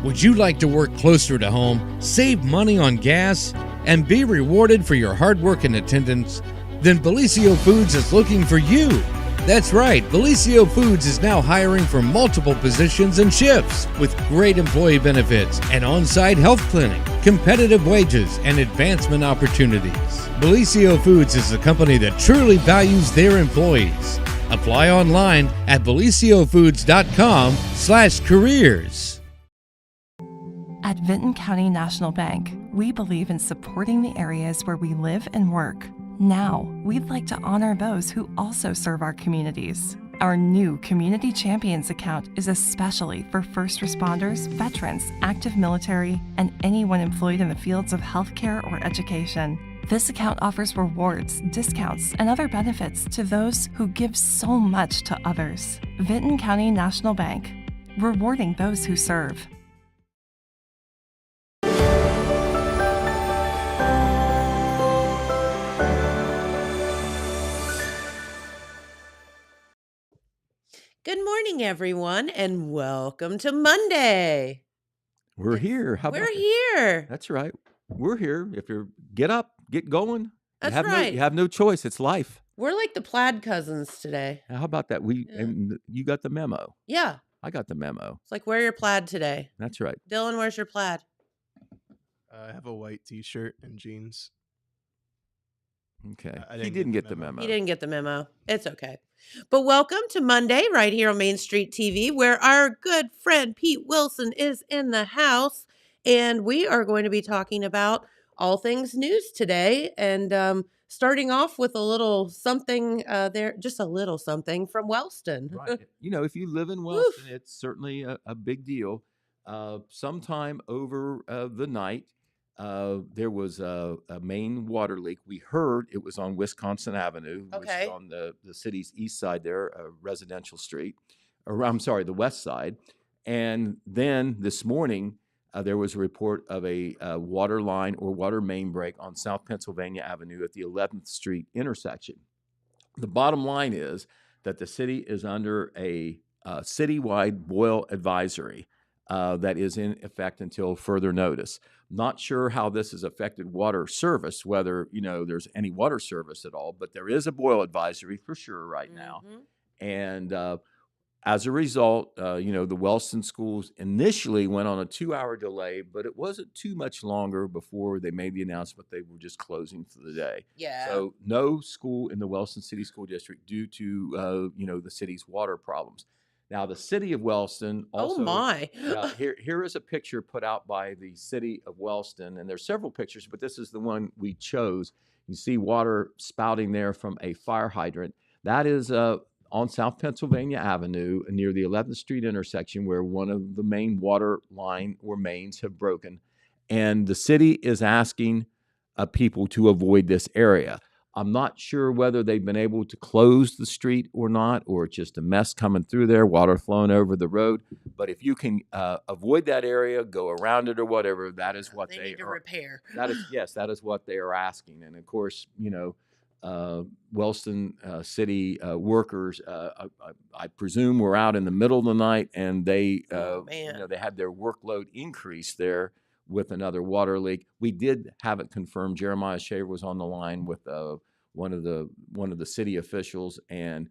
Would you like to work closer to home, save money on gas, and be rewarded for your hard work and attendance? Then Bellisio Foods is looking for you. That's right, Bellisio Foods is now hiring for multiple positions and shifts with great employee benefits, an on-site health clinic, competitive wages, and advancement opportunities. Bellisio Foods is a company that truly values their employees. Apply online at belisiofoods.com/careers. At Vinton County National Bank, we believe in supporting the areas where we live and work. Now, we'd like to honor those who also serve our communities. Our new Community Champions account is especially for first responders, veterans, active military, and anyone employed in the fields of healthcare or education. This account offers rewards, discounts, and other benefits to those who give so much to others. Vinton County National Bank, rewarding those who serve. Good morning, everyone, and welcome to Monday. We're here. How about We're that? here. That's right. We're here. If you're get up, get going. That's you right. You have no choice. It's life. We're like the Plaid cousins today. How about that? And you got the memo. Yeah. I got the memo. It's like, wear your plaid today. That's right. Dylan, where's your plaid? I have a white t-shirt and jeans. Okay. I He didn't get the memo. He didn't get the memo. It's okay. But welcome to Monday right here on Main Street TV, where our good friend Pete Wilson is in the house. And we are going to be talking about all things news today. And starting off with a little something there, just a little something from Wellston. Right. If you live in Wellston, it's certainly a big deal. Sometime over the night, there was a main water leak. We heard it was on Wisconsin Avenue, which is on the city's east side there, residential street, or I'm sorry, the west side. And then this morning, there was a report of a water line or water main break on South Pennsylvania Avenue at the 11th Street intersection. The bottom line is that the city is under a citywide boil advisory that is in effect until further notice. Not sure how this has affected water service, whether there's any water service at all, but there is a boil advisory for sure right now. And as a result, the Wellston schools initially went on a 2-hour delay, but it wasn't too much longer before they made the announcement they were just closing for the day. Yeah. So no school in the Wellston City School District due to the city's water problems. Now, the city of Wellston also. Oh my! Here is a picture put out by the city of Wellston, and there's several pictures, but this is the one we chose. You see water spouting there from a fire hydrant. That is on South Pennsylvania Avenue near the 11th Street intersection, where one of the main water line or mains have broken, and the city is asking people to avoid this area. I'm not sure whether they've been able to close the street or not, or it's just a mess coming through there, water flowing over the road. But if you can avoid that area, go around it or whatever, that is what they need to repair. That is what they are asking. And of course, Wellston City workers, I presume, were out in the middle of the night, and they they had their workload increased there with another water leak. We did have it confirmed. Jeremiah Shaver was on the line with one of the city officials, and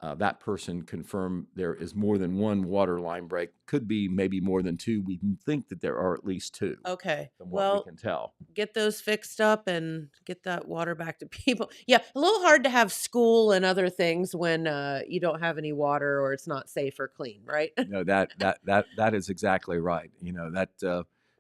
that person confirmed there is more than one water line break. Could be maybe more than two. We think that there are at least two. Okay. From what we can tell. Get those fixed up and get that water back to people. Yeah, a little hard to have school and other things when you don't have any water or it's not safe or clean, right? No, that is exactly right.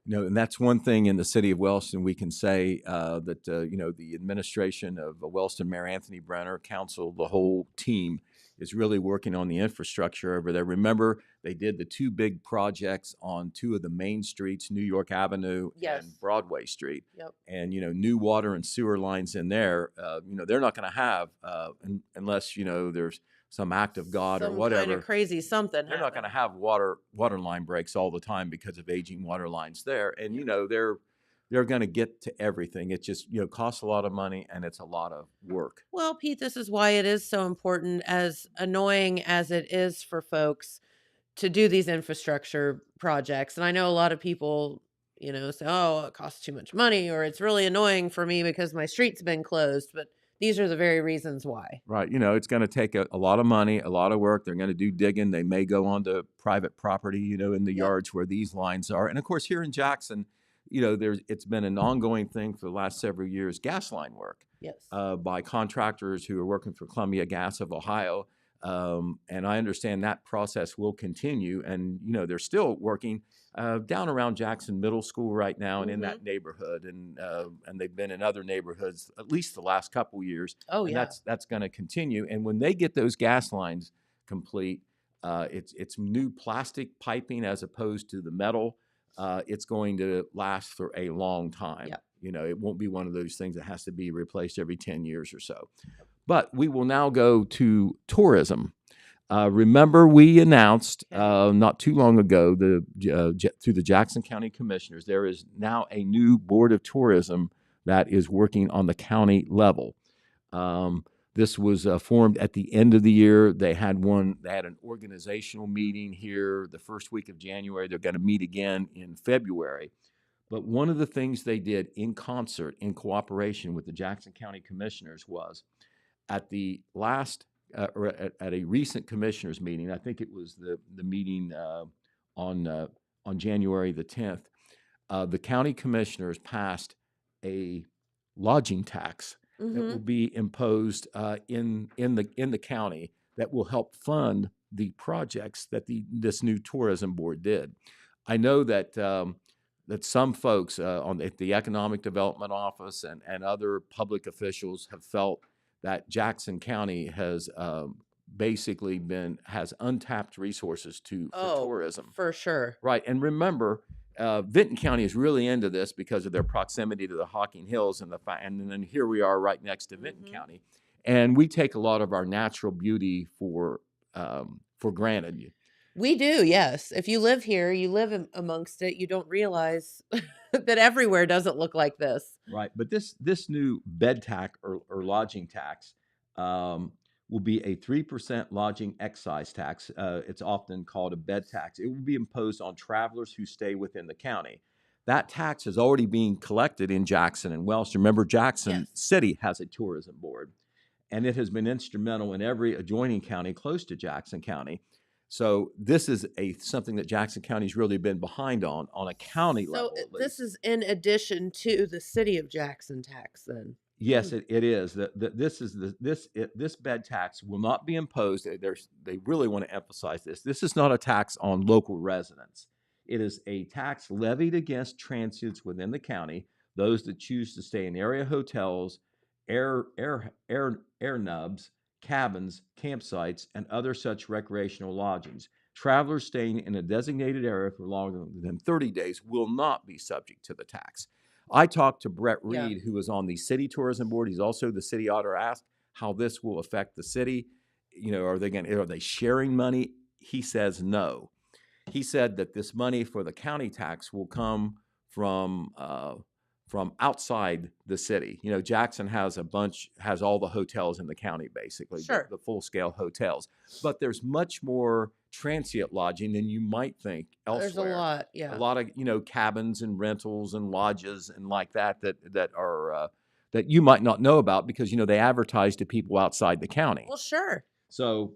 And that's one thing in the city of Wellston we can say that the administration of Wellston Mayor Anthony Brenner, council, the whole team is really working on the infrastructure over there. Remember, they did the two big projects on two of the main streets, New York Avenue and Broadway Street. Yep. And new water and sewer lines in there. They're not going to have unless there's some act of God or whatever. Some kind of crazy something. They're not going to have water line breaks all the time because of aging water lines there. And they're going to get to everything. It just costs a lot of money and it's a lot of work. Well, Pete, this is why it is so important, as annoying as it is for folks to do these infrastructure projects. And I know a lot of people, say, oh, it costs too much money, or it's really annoying for me because my street's been closed. But these are the very reasons why. Right. It's going to take a lot of money, a lot of work. They're going to do digging. They may go onto private property, in the Yep. yards where these lines are. And of course, here in Jackson, it's been an ongoing thing for the last several years, gas line work Yes. by contractors who are working for Columbia Gas of Ohio. And I understand that process will continue. And, they're still working down around Jackson Middle School right now and in that neighborhood. And they've been in other neighborhoods at least the last couple years. Oh, and yeah. That's going to continue. And when they get those gas lines complete, it's new plastic piping as opposed to the metal. It's going to last for a long time. Yep. It won't be one of those things that has to be replaced every 10 years or so. But we will now go to tourism. Remember, we announced not too long ago through the Jackson County Commissioners, there is now a new Board of Tourism that is working on the county level. This was formed at the end of the year. They had an organizational meeting here the first week of January. They're going to meet again in February. But one of the things they did in concert, in cooperation with the Jackson County Commissioners, was at the last or at a recent commissioners meeting. I think it was the meeting on January the 10th. The county commissioners passed a lodging tax that will be imposed in the county that will help fund the projects that this new tourism board did. I know that some folks at the Economic Development Office and other public officials have felt that Jackson County has basically has untapped resources for tourism. For sure. Right, and remember, Vinton County is really into this because of their proximity to the Hocking Hills, and then here we are right next to Vinton County, and we take a lot of our natural beauty for granted. We do, yes. If you live here, you live amongst it, you don't realize that everywhere doesn't look like this. Right, but this new bed tax or lodging tax will be a 3% lodging excise tax. It's often called a bed tax. It will be imposed on travelers who stay within the county. That tax is already being collected in Jackson and Wellston. Remember, Jackson City has a tourism board, and it has been instrumental in every adjoining county close to Jackson County. So this is something that Jackson County's really been behind on a county level. So this is in addition to the city of Jackson tax, then. Yes, it is. This bed tax will not be imposed. They really want to emphasize this. This is not a tax on local residents. It is a tax levied against transients within the county, those that choose to stay in area hotels, air nubs, cabins, campsites, and other such recreational lodgings. Travelers staying in a designated area for longer than 30 days will not be subject to the tax. I talked to Brett Reed, who is on the city tourism board. He's also the city auditor. Asked how this will affect the city. Are they sharing money? He says no. He said that this money for the county tax will come from outside the city. Jackson has all the hotels in the county, basically, the full-scale hotels. But there's much more transient lodging than you might think elsewhere. There's a lot, A lot of cabins and rentals and lodges and like that are that you might not know about because they advertise to people outside the county. Well, sure. So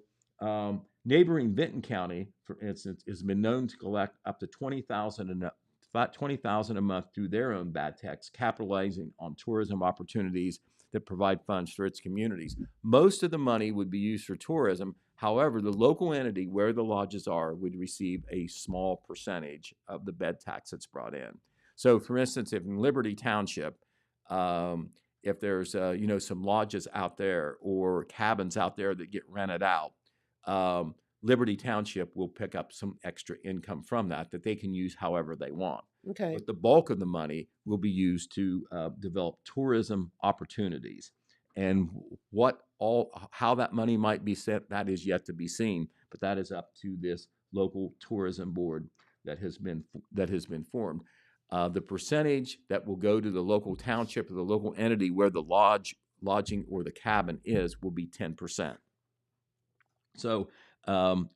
neighboring Vinton County, for instance, has been known to collect up to $20,000 a month through their own bad tax, capitalizing on tourism opportunities that provide funds for its communities. Most of the money would be used for tourism. However, the local entity where the lodges are would receive a small percentage of the bed tax that's brought in. So, for instance, if in Liberty Township, if there's some lodges out there or cabins out there that get rented out, Liberty Township will pick up some extra income from that they can use however they want. Okay. But the bulk of the money will be used to develop tourism opportunities. And how that money might be spent, that is yet to be seen. But that is up to this local tourism board that has been formed. The percentage that will go to the local township or the local entity where the lodging or the cabin is will be 10%. So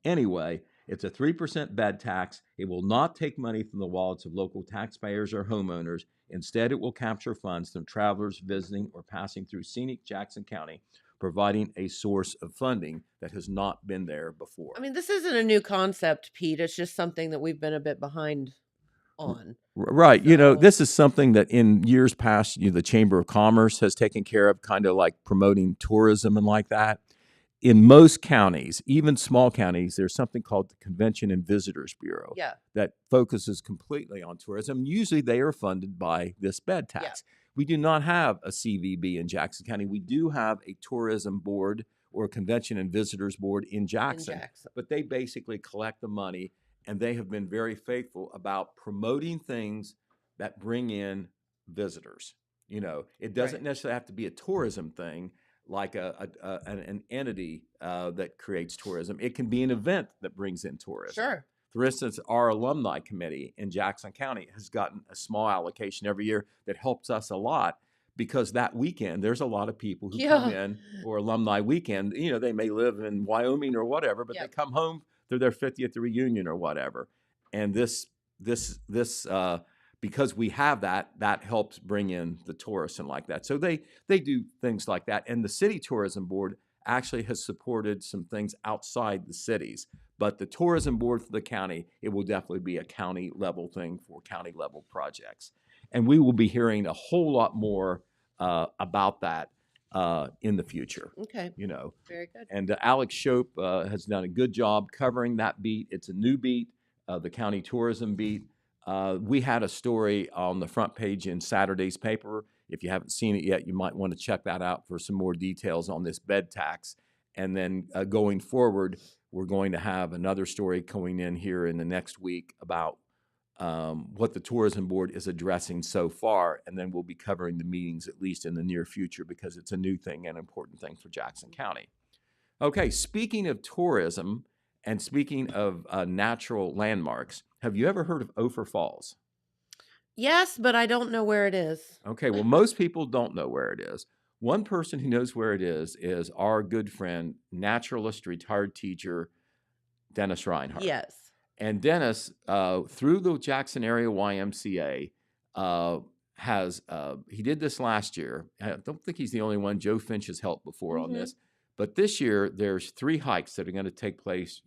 anyway, It's a 3% bed tax. It will not take money from the wallets of local taxpayers or homeowners. Instead, it will capture funds from travelers visiting or passing through scenic Jackson County, providing a source of funding that has not been there before. I mean, this isn't a new concept, Pete. It's just something that we've been a bit behind on. Right. So- This is something that in years past, the Chamber of Commerce has taken care of, kind of like promoting tourism and like that. In most counties, even small counties, there's something called the Convention and Visitors Bureau Yeah. that focuses completely on tourism. Usually they are funded by this bed tax. We do not have a CVB in Jackson County. We do have a tourism board or a Convention and Visitors Board in Jackson. But they basically collect the money, and they have been very faithful about promoting things that bring in visitors. It doesn't necessarily have to be a tourism thing, like an entity that creates tourism. It can be an event that brings in tourism. Sure. For instance, our alumni committee in Jackson County has gotten a small allocation every year that helps us a lot, because that weekend there's a lot of people who come in for alumni weekend. They may live in Wyoming or whatever, but they come home for their 50th reunion or whatever. And this because we have that helps bring in the tourists and like that. So they do things like that. And the city tourism board actually has supported some things outside the cities. But the tourism board for the county, it will definitely be a county level thing for county level projects. And we will be hearing a whole lot more about that in the future. Okay. Very good. And Alex Shope has done a good job covering that beat. It's a new beat, the county tourism beat. We had a story on the front page in Saturday's paper. If you haven't seen it yet, you might want to check that out for some more details on this bed tax. And then going forward, we're going to have another story going in here in the next week about what the tourism board is addressing so far. And then we'll be covering the meetings, at least in the near future, because it's a new thing and important thing for Jackson County. Okay, speaking of tourism and speaking of natural landmarks, have you ever heard of Ophir Falls? Yes, but I don't know where it is. Okay, well, most people don't know where it is. One person who knows where it is our good friend, naturalist, retired teacher, Dennis Reinhardt. Yes. And Dennis, through the Jackson Area YMCA, he did this last year. I don't think he's the only one. Joe Finch has helped before on this. But this year, there's 3 hikes that are going to take place,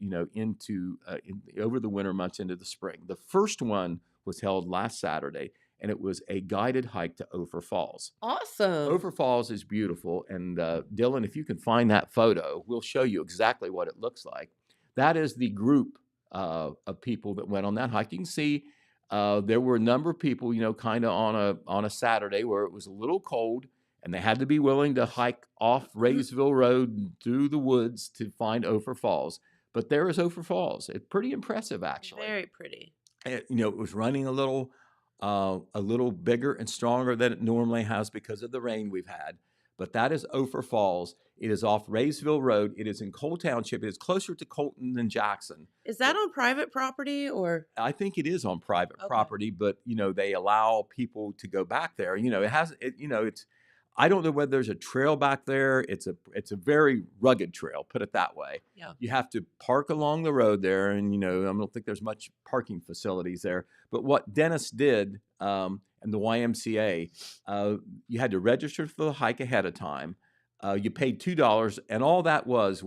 over the winter months into the spring. The first one was held last Saturday, and it was a guided hike to Ophir Falls. Awesome. Ophir Falls is beautiful. And Dylan, if you can find that photo, we'll show you exactly what it looks like. That is the group of people that went on that hike. You can see there were a number of people, kind of on a Saturday where it was a little cold, and they had to be willing to hike off Raysville Road through the woods to find Ophir Falls. But there is Ophir Falls. It's pretty impressive, actually. Very pretty. It was running a little bigger and stronger than it normally has because of the rain we've had. But that is Ophir Falls. It is off Raysville Road. It is in Cole Township. It is closer to Colton than Jackson. Is that on private property or? I think it is on private property, but they allow people to go back there. It's. I don't know whether there's a trail back there. It's a very rugged trail, put it that way. Yeah. You have to park along the road there, and I don't think there's much parking facilities there. But what Dennis did and the YMCA, you had to register for the hike ahead of time. You paid $2, and all that was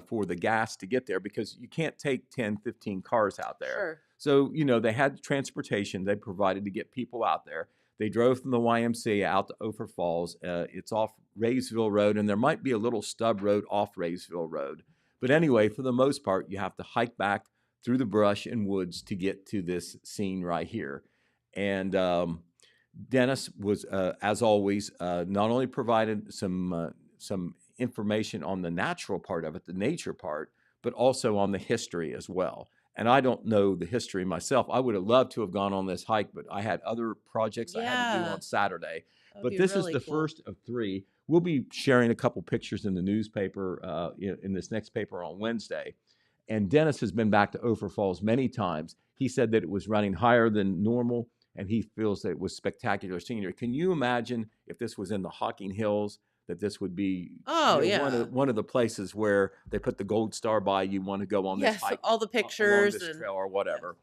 for the gas to get there, because you can't take 10, 15 cars out there. Sure. So, they had transportation they provided to get people out there. They drove from the YMCA out to Ophir Falls. It's off Raysville Road, and there might be a little stub road off Raysville Road. But anyway, for the most part, you have to hike back through the brush and woods to get to this scene right here. And Dennis was, as always, not only provided some information on the natural part of it, the nature part, but also on the history as well. And I don't know the history myself. I would have loved to have gone on this hike, but I had other projects I had to do on Saturday. But this is the first of 3. We'll be sharing a couple pictures in the newspaper, in this next paper on Wednesday. And Dennis has been back to Ophir Falls many times. He said that it was running higher than normal, and he feels that it was spectacular scenery. Can you imagine if this was in the Hocking Hills, that this would be Oh, yeah. one of the places where they put the gold star by. You want to go on this Yes, hike all the along pictures this and trail or yes. whatever.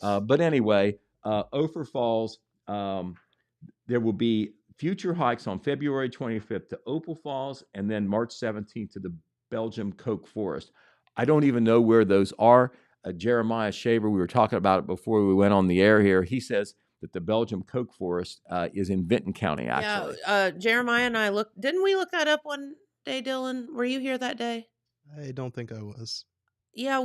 But anyway, Ophir Falls. There will be future hikes on February 25th to Opal Falls and then March 17th to the Belgium Coke Forest. I don't even know where those are. Jeremiah Shaver, we were talking about it before we went on the air here. He says that the Belgium Coke Forest is in Vinton County, actually. Yeah, Jeremiah and I didn't we look that up one day, Dylan? Were you here that day? I don't think I was. Yeah,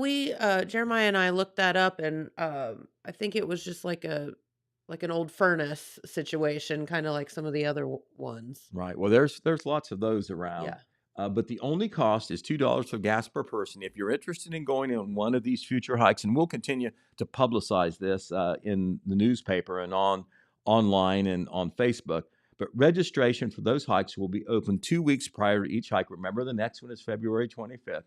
Jeremiah and I looked that up, and I think it was just like an old furnace situation, kind of like some of the other ones. Right. Well, there's lots of those around. Yeah. But the only cost is $2 for gas per person. If you're interested in going on one of these future hikes, and we'll continue to publicize this in the newspaper and online and on Facebook. But registration for those hikes will be open 2 weeks prior to each hike. Remember, the next one is February 25th.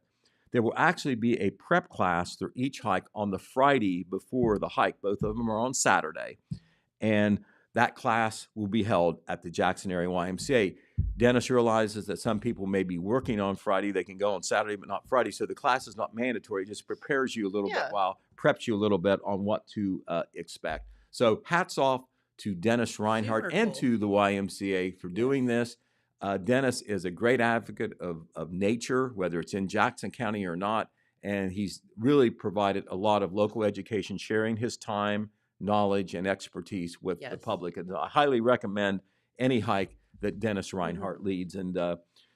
There will actually be a prep class for each hike on the Friday before the hike. Both of them are on Saturday. And that class will be held at the Jackson Area YMCA. Dennis realizes that some people may be working on Friday. They can go on Saturday, but not Friday. So the class is not mandatory. It just prepares you a little bit preps you a little bit on what to expect. So hats off to Dennis Reinhardt Super and cool. to the YMCA for doing this. Dennis is a great advocate of nature, whether it's in Jackson County or not. And he's really provided a lot of local education, sharing his time, knowledge, and expertise with the Yes. public. And I highly recommend any hike that Dennis Reinhardt leads. And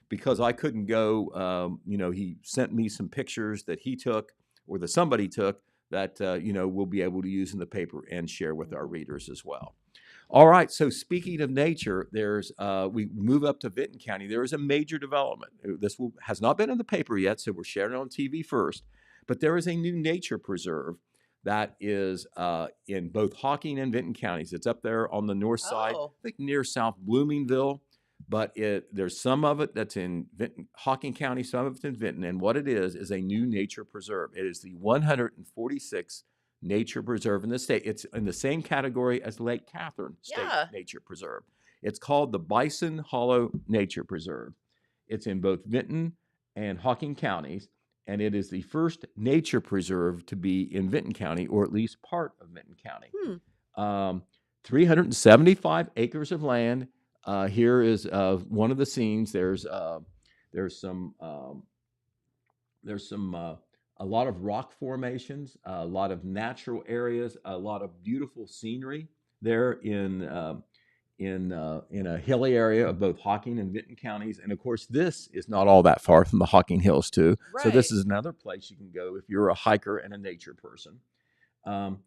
because I couldn't go, he sent me some pictures that he took or that somebody took that, we'll be able to use in the paper and share with our readers as well. All right. So speaking of nature, we move up to Vinton County. There is a major development. This has not been in the paper yet, so we're sharing it on TV first. But there is a new nature preserve that is in both Hocking and Vinton counties. It's up there on the north side, I think near South Bloomingville. But there's some of it that's in Hocking County, some of it's in Vinton. And what it is a new nature preserve. It is the 146th nature preserve in the state. It's in the same category as Lake Catherine State Nature Preserve. It's called the Bison Hollow Nature Preserve. It's in both Vinton and Hocking counties, and it is the first nature preserve to be in Vinton County, or at least part of Vinton County. 375 acres of land. Here is one of the scenes. There's some a lot of rock formations, a lot of natural areas, a lot of beautiful scenery there in a hilly area of both Hocking and Vinton counties. And of course, this is not all that far from the Hocking Hills too. Right. So this is another place you can go if you're a hiker and a nature person. It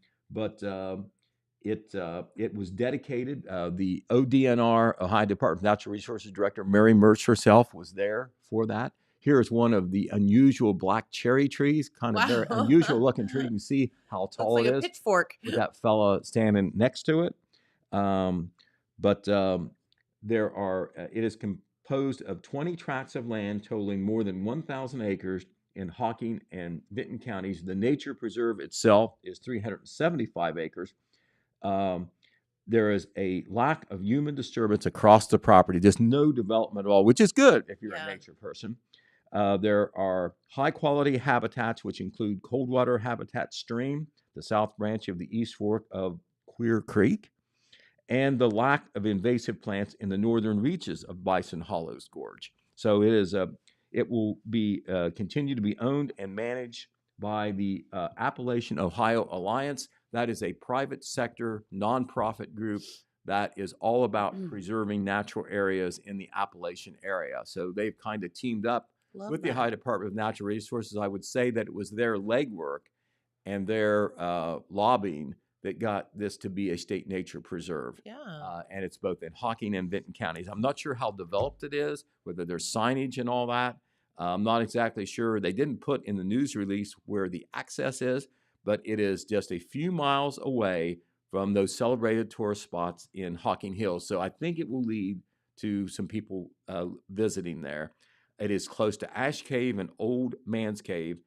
was dedicated. The ODNR, Ohio Department of Natural Resources Director Mary Mertz herself was there for that. Here's one of the unusual black cherry trees, kind of very unusual looking tree. You can see how tall it is. Looks like a pitchfork. With that fella standing next to it. It is composed of 20 tracts of land totaling more than 1,000 acres in Hocking and Vinton counties. The nature preserve itself is 375 acres. There is a lack of human disturbance across the property. There's no development at all, which is good if you're a nature person. There are high-quality habitats, which include Coldwater Habitat Stream, the south branch of the East Fork of Queer Creek, and the lack of invasive plants in the northern reaches of Bison Hollows Gorge. So it will be continue to be owned and managed by the Appalachian Ohio Alliance. That is a private sector nonprofit group that is all about preserving natural areas in the Appalachian area. So they've kind of teamed up with the Ohio Department of Natural Resources. I would say that it was their legwork and their lobbying that got this to be a state nature preserve. And it's both in Hocking and Vinton counties. I'm not sure how developed it is, whether there's signage and all that. I'm not exactly sure. They didn't put in the news release where the access is, but it is just a few miles away from those celebrated tourist spots in Hocking Hills. So I think it will lead to some people visiting there. It is close to Ash Cave and Old Man's Cave,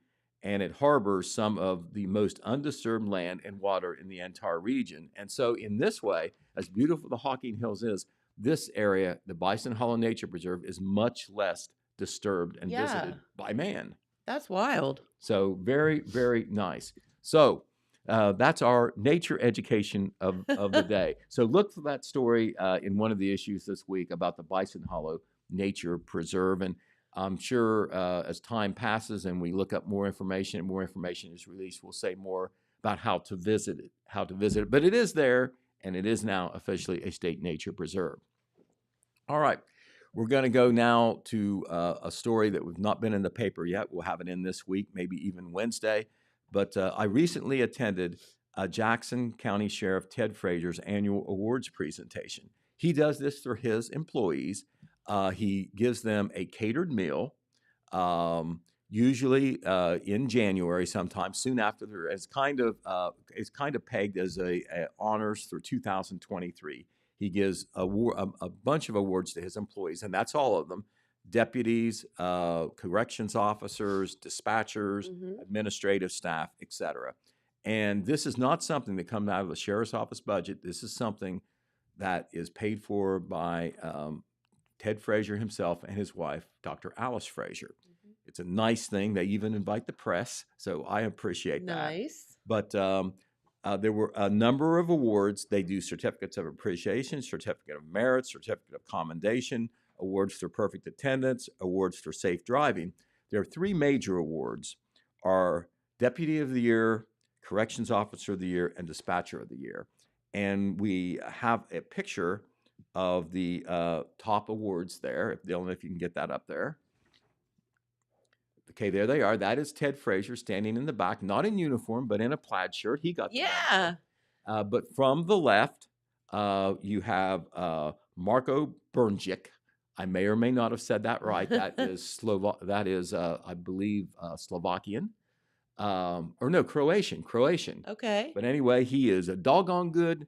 and it harbors some of the most undisturbed land and water in the entire region. And so in this way, as beautiful the Hocking Hills is, this area, the Bison Hollow Nature Preserve, is much less disturbed and visited by man. That's wild. So very, very nice. So that's our nature education of the day. So look for that story in one of the issues this week about the Bison Hollow Nature Preserve. And I'm sure as time passes and we look up more information and more information is released, we'll say more about how to visit it. But it is there, and it is now officially a state nature preserve. All right. We're going to go now to a story that we've not been in the paper yet. We'll have it in this week, maybe even Wednesday. But I recently attended Jackson County Sheriff Ted Frazier's annual awards presentation. He does this for his employees. He gives them a catered meal, usually in January, sometime soon after. It's kind of pegged as a honors for 2023. He gives a bunch of awards to his employees, and that's all of them: deputies, corrections officers, dispatchers, administrative staff, etc. And this is not something that comes out of the sheriff's office budget. This is something that is paid for by Ted Frazier himself and his wife, Dr. Alice Frazier. It's a nice thing. They even invite the press, so I appreciate that. Nice. But there were a number of awards. They do certificates of appreciation, certificate of merit, certificate of commendation, awards for perfect attendance, awards for safe driving. There are three major awards: are Deputy of the Year, Corrections Officer of the Year, and Dispatcher of the Year. And we have a picture of the top awards there. Dylan, if you can get that up there. Okay, there they are. That is Ted Frazier standing in the back, not in uniform, but in a plaid shirt. He got Yeah. but from the left, you have Marko Brnjic. I may or may not have said that right. That is I believe, Slovakian. Or no, Croatian. Okay. But anyway, he is a doggone good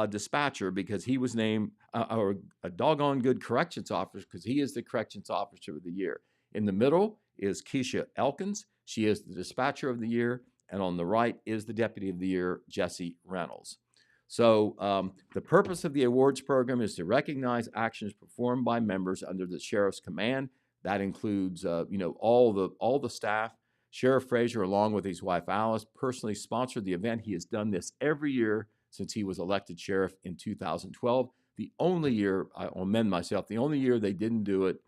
dispatcher because he was named, or a doggone good corrections officer because he is the corrections officer of the year. In the middle is Keisha Elkins. She is the dispatcher of the year. And on the right is the deputy of the year, Jesse Reynolds. So the purpose of the awards program is to recognize actions performed by members under the sheriff's command. That includes, all the staff. Sheriff Frazier, along with his wife Alice, personally sponsored the event. He has done this every year since he was elected sheriff in 2012. The only year, I'll amend myself, the only year they didn't do it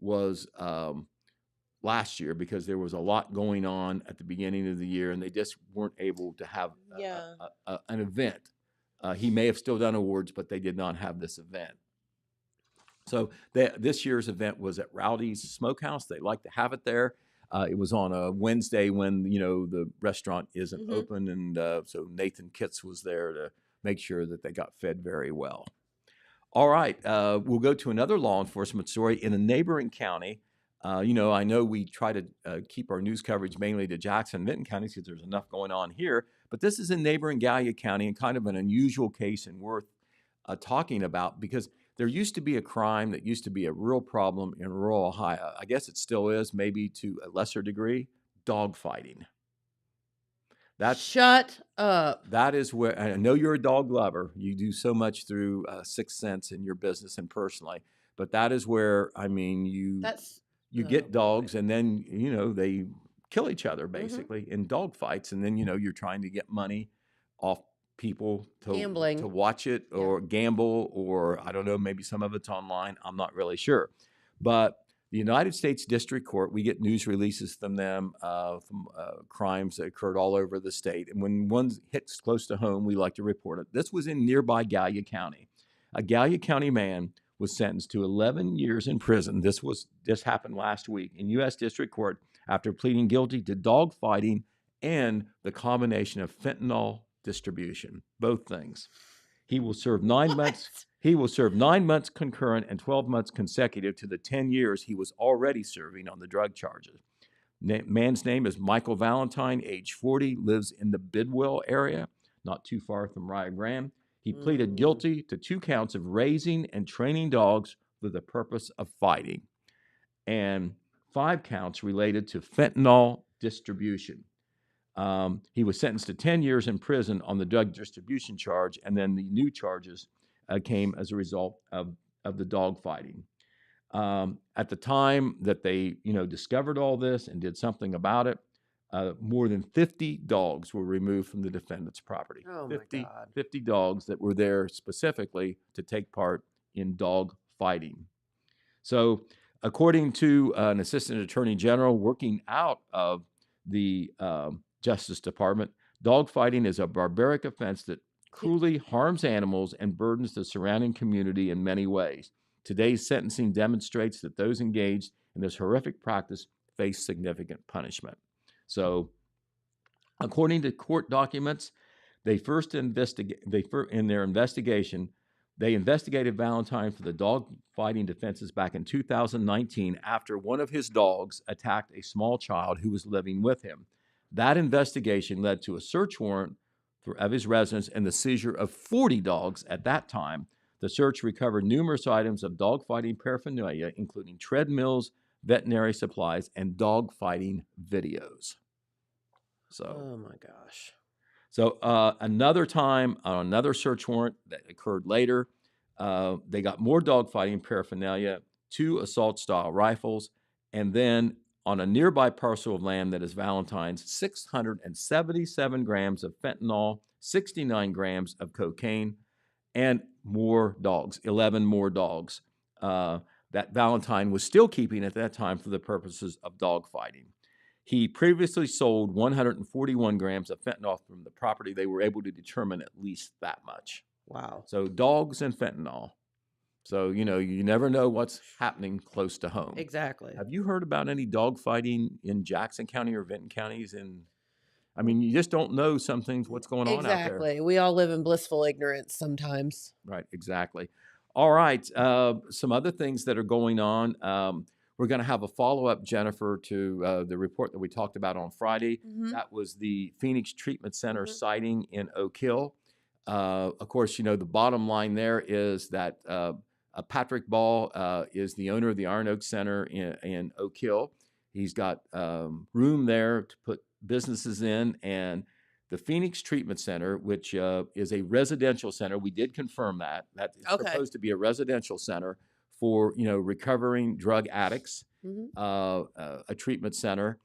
was last year because there was a lot going on at the beginning of the year and they just weren't able to have an event. He may have still done awards, but they did not have this event. So this year's event was at Rowdy's Smokehouse. They like to have it there. It was on a Wednesday when, the restaurant isn't open. And so Nathan Kitts was there to make sure that they got fed very well. All right. We'll go to another law enforcement story in a neighboring county. I know we try to keep our news coverage mainly to Jackson and Vinton counties because there's enough going on here. But this is in neighboring Gallia County and kind of an unusual case and worth talking about because there used to be a crime that used to be a real problem in rural Ohio. I guess it still is, maybe to a lesser degree, dog fighting. Shut up. That is where, I know you're a dog lover. You do so much through Sixth Sense in your business and personally. But that is where, you get dogs and then, they kill each other basically in dog fights. And then, you're trying to get money off people to watch it or gamble, or I don't know, maybe some of it's online. I'm not really sure. But the United States District Court, we get news releases from them from crimes that occurred all over the state. And when one hits close to home, we like to report it. This was in nearby Gallia County. A Gallia County man was sentenced to 11 years in prison. This happened last week in U.S. District Court after pleading guilty to dog fighting and the combination of fentanyl distribution, both things. He will serve 9 months. He will serve 9 months concurrent and 12 months consecutive to the 10 years he was already serving on the drug charges. Man's name is Michael Valentine, age 40, lives in the Bidwell area, not too far from Rio Grande. He pleaded guilty to 2 counts of raising and training dogs for the purpose of fighting, and 5 counts related to fentanyl distribution. He was sentenced to 10 years in prison on the drug distribution charge, and then the new charges came as a result of the dog fighting. At the time that they, discovered all this and did something about it, more than 50 dogs were removed from the defendant's property. Oh my God. 50 dogs that were there specifically to take part in dog fighting. So, according to an assistant attorney general working out of the Justice Department, dog fighting is a barbaric offense that cruelly harms animals and burdens the surrounding community in many ways. Today's sentencing demonstrates that those engaged in this horrific practice face significant punishment. So, according to court documents, in their investigation, they investigated Valentine for the dog fighting defenses back in 2019 after one of his dogs attacked a small child who was living with him. That investigation led to a search warrant of his residence and the seizure of 40 dogs at that time. The search recovered numerous items of dog fighting paraphernalia, including treadmills, veterinary supplies, and dog fighting videos. Oh my gosh. So another time, on another search warrant that occurred later, they got more dogfighting paraphernalia, 2 assault-style rifles, and then on a nearby parcel of land that is Valentine's, 677 grams of fentanyl, 69 grams of cocaine, and more dogs, 11 more dogs that Valentine was still keeping at that time for the purposes of dogfighting. He previously sold 141 grams of fentanyl from the property. They were able to determine at least that much. Wow. So dogs and fentanyl. So, you never know what's happening close to home. Exactly. Have you heard about any dog fighting in Jackson County or Vinton counties? You just don't know some things, what's going on out there. Exactly. We all live in blissful ignorance sometimes. Right, exactly. All right, some other things that are going on. We're going to have a follow-up, Jennifer, to the report that we talked about on Friday. Mm-hmm. That was the Phoenix Treatment Center sighting in Oak Hill. Of course, the bottom line there is that Patrick Ball is the owner of the Iron Oak Center in Oak Hill. He's got room there to put businesses in, and the Phoenix Treatment Center, which is a residential center, we did confirm that. That is supposed to be a residential center for recovering drug addicts, a treatment center.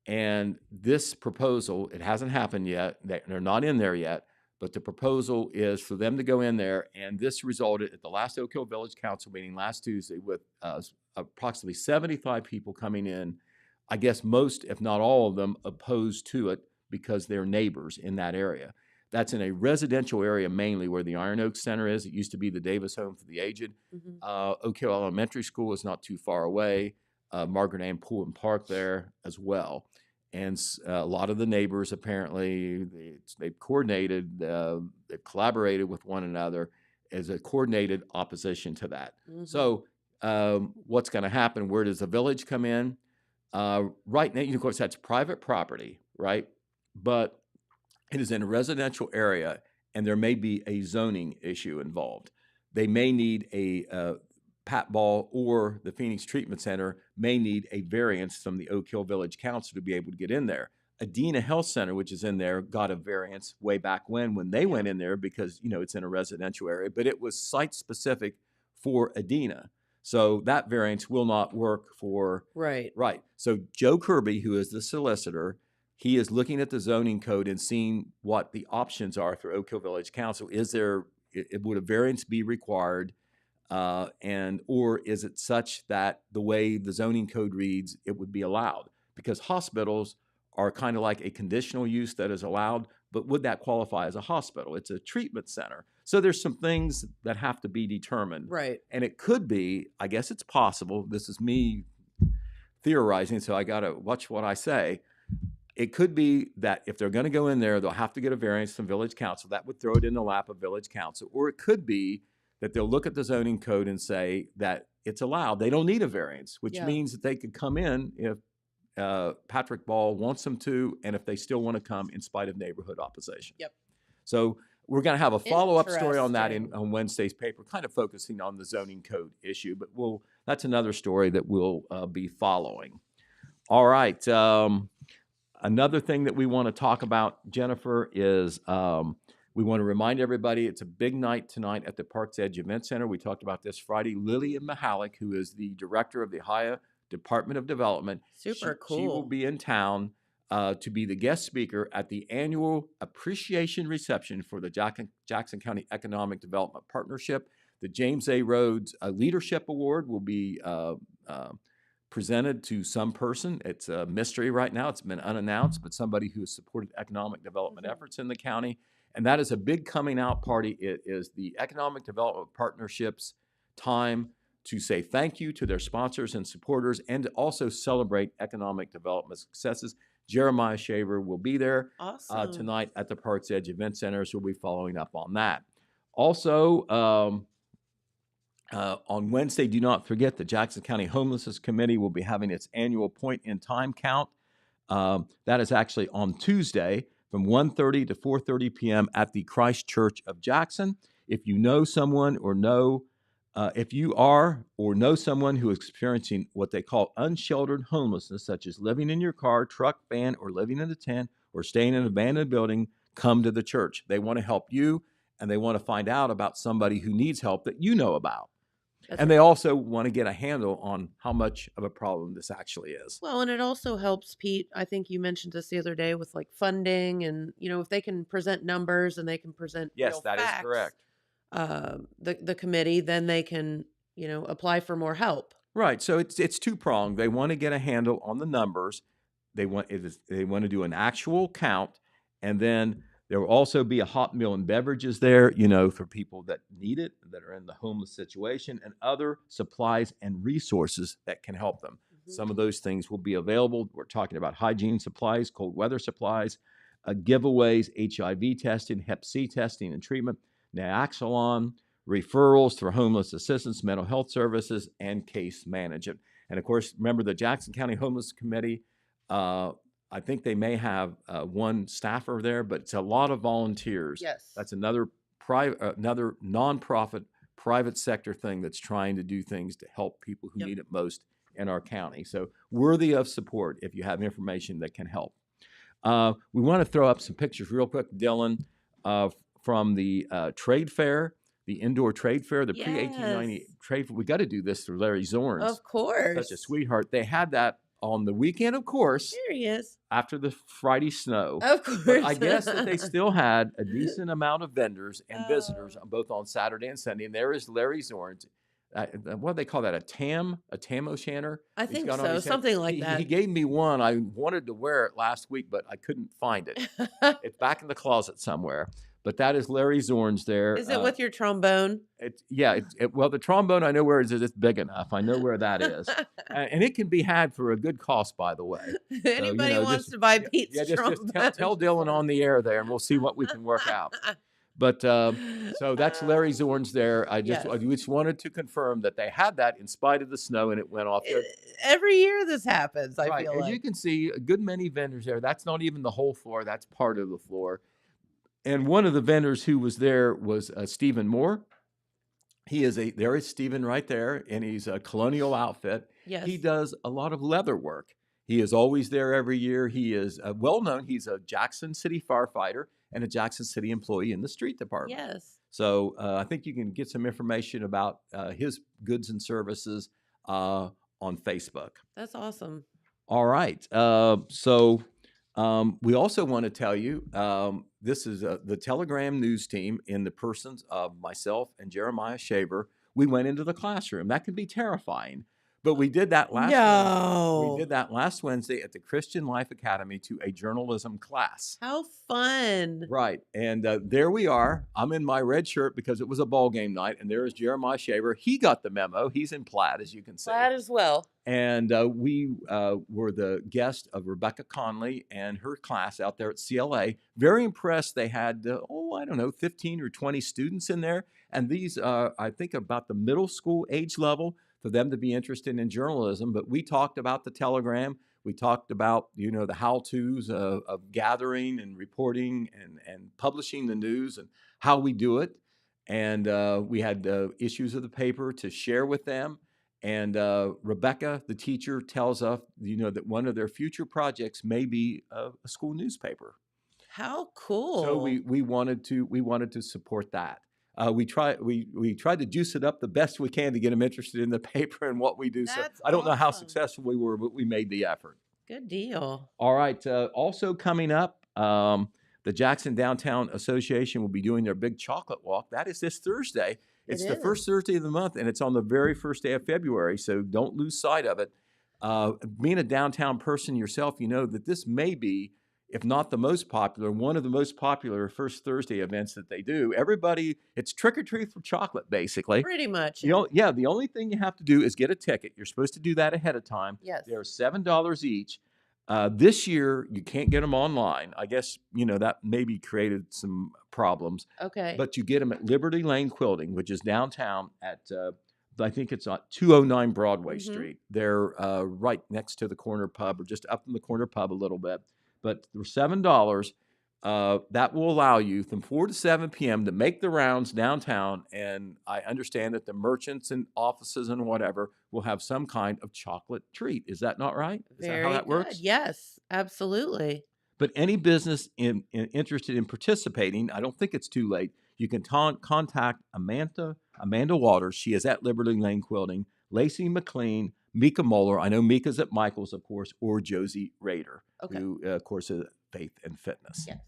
And this proposal, it hasn't happened yet. They're not in there yet. But the proposal is for them to go in there, and this resulted at the last Oak Hill Village Council meeting last Tuesday with approximately 75 people coming in. I guess most, if not all of them, opposed to it because they're neighbors in that area. That's in a residential area mainly where the Iron Oak Center is. It used to be the Davis Home for the Aged. Oak Hill Elementary School is not too far away. Margaret Ann Pool Park there as well. And a lot of the neighbors apparently, they've coordinated, they've collaborated with one another as a coordinated opposition to that. So what's going to happen? Where does the village come in? Right now, of course, that's private property, right? But it is in a residential area, and there may be a zoning issue involved. They may need a Pat Ball or the Phoenix Treatment Center may need a variance from the Oak Hill Village Council to be able to get in there. Adena Health Center, which is in there, got a variance way back when they went in there because, it's in a residential area, but it was site-specific for Adena. So that variance will not work for... Right. So Joe Kirby, who is the solicitor, he is looking at the zoning code and seeing what the options are for Oak Hill Village Council. Would a variance be required? Or is it such that the way the zoning code reads, it would be allowed? Because hospitals are kind of like a conditional use that is allowed, but would that qualify as a hospital? It's a treatment center. So there's some things that have to be determined. Right. And it could be, I guess it's possible, this is me theorizing, so I got to watch what I say. It could be that if they're going to go in there, they'll have to get a variance from Village Council. That would throw it in the lap of Village Council. Or it could be that they'll look at the zoning code and say that it's allowed. They don't need a variance, which means that they could come in if Patrick Ball wants them to, and if they still want to come in spite of neighborhood opposition. Yep. So we're going to have a follow-up story on that on Wednesday's paper, kind of focusing on the zoning code issue, but that's another story that we'll be following. All right. Another thing that we want to talk about, Jennifer, is We want to remind everybody it's a big night tonight at the Parks Edge Event Center. We talked about this Friday. Lillian Mahalik, who is the director of the Ohio Department of Development, Super she will cool. be in town to be the guest speaker at the annual appreciation reception for the Jackson County Economic Development Partnership. The James A. Rhodes Leadership Award will be presented to some person. It's a mystery right now. It's been unannounced, but somebody who has supported economic development efforts in the county. And that is a big coming out party. It is the Economic Development Partnership's time to say thank you to their sponsors and supporters and to also celebrate economic development successes. Jeremiah Shaver will be there tonight at the Parks Edge Event Center, so we'll be following up on that. Also, on Wednesday, do not forget the Jackson County Homelessness Committee will be having its annual point-in-time count. That is actually on Tuesday from 1:30 to 4:30 p.m. at the Christ Church of Jackson. If you know someone or know, if you are or know someone who is experiencing what they call unsheltered homelessness, such as living in your car, truck, van, or living in a tent, or staying in an abandoned building, come to the church. They want to help you, and they want to find out about somebody who needs help that you know about. And they also want to get a handle on how much of a problem this actually is. Well, and it also helps, Pete. I think you mentioned this the other day with like funding and, if they can present numbers and they can present Yes, that facts, is correct. The committee, then they can, apply for more help. Right. So it's two-pronged. They want to get a handle on the numbers. They want to do an actual count, and then there will also be a hot meal and beverages there, for people that need it, that are in the homeless situation, and other supplies and resources that can help them. Mm-hmm. Some of those things will be available. We're talking about hygiene supplies, cold weather supplies, giveaways, HIV testing, Hep C testing and treatment, Naloxone, referrals for homeless assistance, mental health services, and case management. And of course, remember the Jackson County Homeless Committee, I think they may have one staffer there, but it's a lot of volunteers. Yes. That's another nonprofit, private sector thing that's trying to do things to help people who need it most in our county. So worthy of support if you have information that can help. We want to throw up some pictures real quick, Dylan, from the trade fair, the indoor trade fair, the pre-1890 trade fair. We got to do this through Larry Zorns. Of course. Such a sweetheart. They had that on the weekend, of course. There he is. After the Friday snow. Of course. But I guess that they still had a decent amount of vendors and visitors both on Saturday and Sunday. And there is Larry Zorns. What do they call that? A tam o'shanter? I think so. Something like that. He gave me one. I wanted to wear it last week, but I couldn't find it. It's back in the closet somewhere. But that is Larry Zorns there. Is it with your trombone? Well, the trombone, I know where it is. It's big enough. I know where that is. And it can be had for a good cost, by the way. Anybody wants to buy Pete's trombone? Just tell Dylan on the air there, and we'll see what we can work out. But so that's Larry Zorns there. I just wanted to confirm that they had that in spite of the snow, and it went off. Every year this happens, I feel like. As you can see, a good many vendors there. That's not even the whole floor. That's part of the floor. And one of the vendors who was there was Stephen Moore. There is Stephen right there, and he's a Colonial Outfit. Yes. He does a lot of leather work. He is always there every year. He is well known. He's a Jackson City firefighter and a Jackson City employee in the street department. Yes. So I think you can get some information about his goods and services on Facebook. That's awesome. All right. We also want to tell you, this is the Telegram news team in the persons of myself and Jeremiah Shaver. We went into the classroom. That can be terrifying. But we did that last Wednesday. We did that last Wednesday at the Christian Life Academy to a journalism class. How fun. Right. And there we are. I'm in my red shirt because it was a ball game night. And there is Jeremiah Shaver. He got the memo. He's in plaid, as you can see. Plaid as well. And we were the guest of Rebecca Conley and her class out there at CLA. Very impressed. They had, 15 or 20 students in there. And these are, I think, about the middle school age level for them to be interested in journalism. But we talked about the Telegram. We talked about, the how-tos of gathering and reporting and publishing the news and how we do it. And we had issues of the paper to share with them. And Rebecca, the teacher, tells us, that one of their future projects may be a school newspaper. How cool. So we wanted to support that. We tried to juice it up the best we can to get them interested in the paper and what we do. So That's I don't know how awesome. successful we were, but we made the effort. Good deal. All right. Also coming up, the Jackson Downtown Association will be doing their big chocolate walk. That is this Thursday. It's the first Thursday of the month, and it's on the very first day of February, so don't lose sight of it. Being a downtown person yourself, you know that this may be, if not the most popular, one of the most popular first Thursday events that they do. Everybody, it's trick or treat for chocolate, basically. Pretty much. You know, yeah, the only thing you have to do is get a ticket. You're supposed to do that ahead of time. Yes. They're $7 each. This year, you can't get them online. I guess, that maybe created some problems. Okay. But you get them at Liberty Lane Quilting, which is downtown at, I think it's on 209 Broadway Street. They're right next to the corner pub, or just up from the corner pub a little bit. But they're $7. That will allow you from 4 to 7 p.m. to make the rounds downtown. And I understand that the merchants and offices and whatever will have some kind of chocolate treat. Is that not right? Is that how that works? Yes, absolutely. But any business interested in participating, I don't think it's too late. You can contact Amanda Waters. She is at Liberty Lane Quilting. Lacey McLean, Mika Moeller. I know Mika's at Michael's, of course, or Josie Rader, who, of course, is Faith and Fitness. Yes.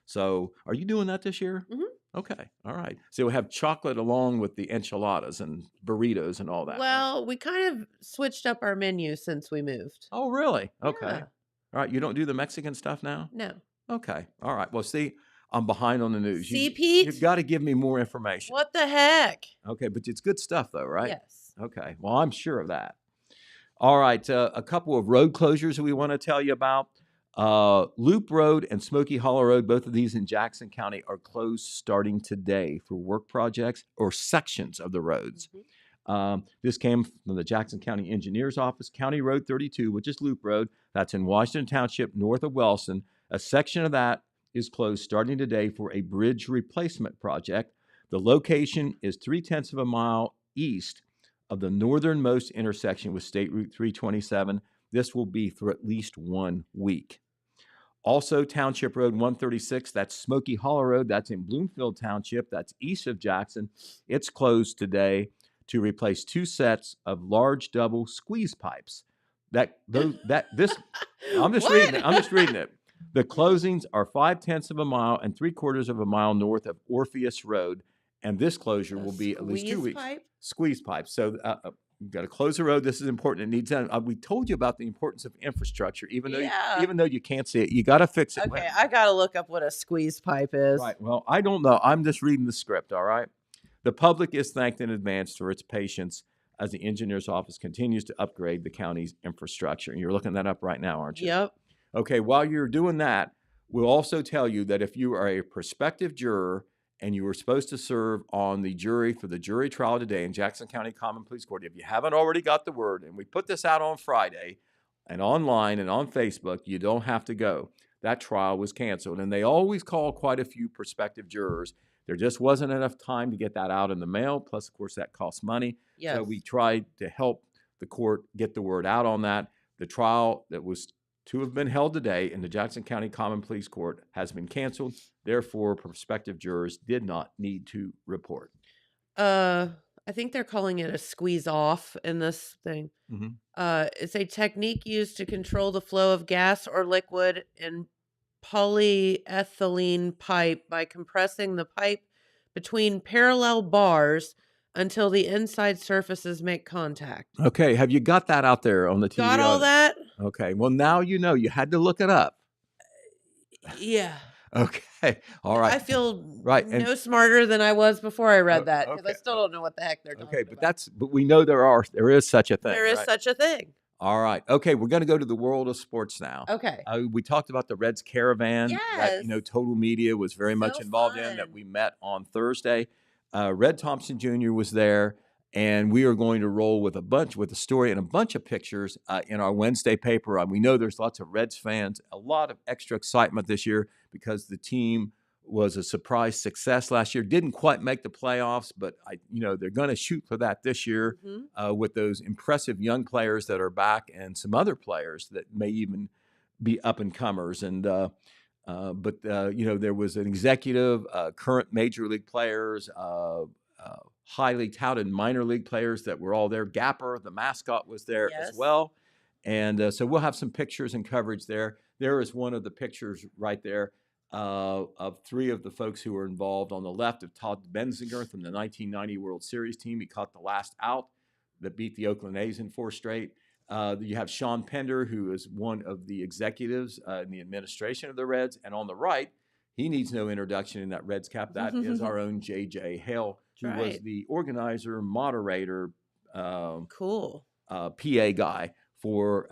So are you doing that this year? Mm-hmm. Okay. All right. So we'll have chocolate along with the enchiladas and burritos and all that. Well, we kind of switched up our menu since we moved. Oh, really? Okay. Yeah. All right. You don't do the Mexican stuff now? No. Okay. All right. Well, see, I'm behind on the news. See, Pete? You've got to give me more information. What the heck? Okay. But it's good stuff, though, right? Yes. Okay. Well, I'm sure of that. All right. A couple of road closures we want to tell you about. Loop Road and Smoky Hollow Road, both of these in Jackson County, are closed starting today for work projects or sections of the roads. This came from the Jackson County Engineer's Office. County Road 32, which is Loop Road, that's in Washington Township, north of Wellston. A section of that is closed starting today for a bridge replacement project. The location is 0.3 of a mile east of the northernmost intersection with State Route 327. This will be for at least 1 week. Also, Township Road 136, that's Smoky Hollow Road. That's in Bloomfield Township. That's east of Jackson. It's closed today to replace 2 sets of large double squeeze pipes. I'm just reading it. The closings are 0.5 of a mile and 0.75 of a mile north of Orpheus Road, and this closure will be at least 2 weeks. Squeeze pipes. So you've got to close the road. This is important. It needs done. We told you about the importance of infrastructure, even though you can't see it. You got to fix it. Okay, I got to look up what a squeeze pipe is. Right. Well, I don't know. I'm just reading the script. All right. The public is thanked in advance for its patience as the engineer's office continues to upgrade the county's infrastructure. And you're looking that up right now, aren't you? Yep. Okay. While you're doing that, we'll also tell you that if you are a prospective juror and you were supposed to serve on the jury for the jury trial today in Jackson County Common Pleas Court, if you haven't already got the word, and we put this out on Friday and online and on Facebook, you don't have to go. That trial was canceled, and they always call quite a few prospective jurors. There just wasn't enough time to get that out in the mail. Plus, of course, that costs money. Yes. So we tried to help the court get the word out on that. The trial that was to have been held today in the Jackson County Common Pleas Court has been canceled. Therefore, prospective jurors did not need to report. I think they're calling it a squeeze off in this thing. It's a technique used to control the flow of gas or liquid in polyethylene pipe by compressing the pipe between parallel bars until the inside surfaces make contact. Okay, have you got that out there on the TV? Got all that? Okay, well, now you know. You had to look it up. Yeah. Okay, all right. I feel right no smarter than I was before I read that, because I still don't know what the heck they're talking about. Okay, but we know there is such a thing. There is such a thing. All right. Okay, we're going to go to the world of sports now. Okay. We talked about the Reds Caravan that Total Media was very much involved in, that we met on Thursday. Red Thompson Jr. was there, and we are going to roll with a story and a bunch of pictures in our Wednesday paper. We know there's lots of Reds fans, a lot of extra excitement this year because the team was a surprise success last year. Didn't quite make the playoffs, but they're going to shoot for that this year with those impressive young players that are back and some other players that may even be up and comers. And But there was an executive, current major league players, highly touted minor league players that were all there. Gapper, the mascot, was there as Yes. well. And so we'll have some pictures and coverage there. There is one of the pictures right there of three of the folks who were involved. On the left of Todd Benzinger from the 1990 World Series team. He caught the last out that beat the Oakland A's in 4 straight. You have Sean Pender, who is one of the executives in the administration of the Reds. And on the right, he needs no introduction in that Reds cap. That is our own J.J. Hale, who was the organizer, moderator, cool PA guy for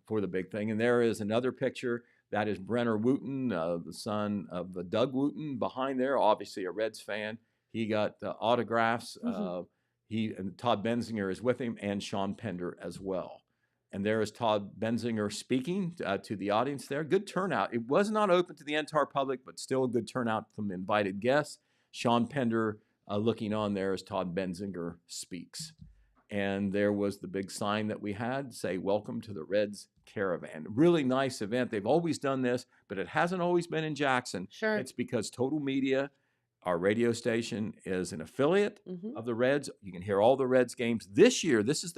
the big thing. And there is another picture. That is Brenner Wooten, the son of Doug Wooten, behind there, obviously a Reds fan. He got autographs. He and Todd Benzinger is with him, and Sean Pender as well. And there is Todd Benzinger speaking to the audience there. Good turnout. It was not open to the entire public, but still a good turnout from invited guests. Sean Pender looking on there as Todd Benzinger speaks. And there was the big sign that we had, say, "Welcome to the Reds Caravan." Really nice event. They've always done this, but it hasn't always been in Jackson. Sure. It's because Total Media, our radio station, is an affiliate of the Reds. You can hear all the Reds games. This year, this is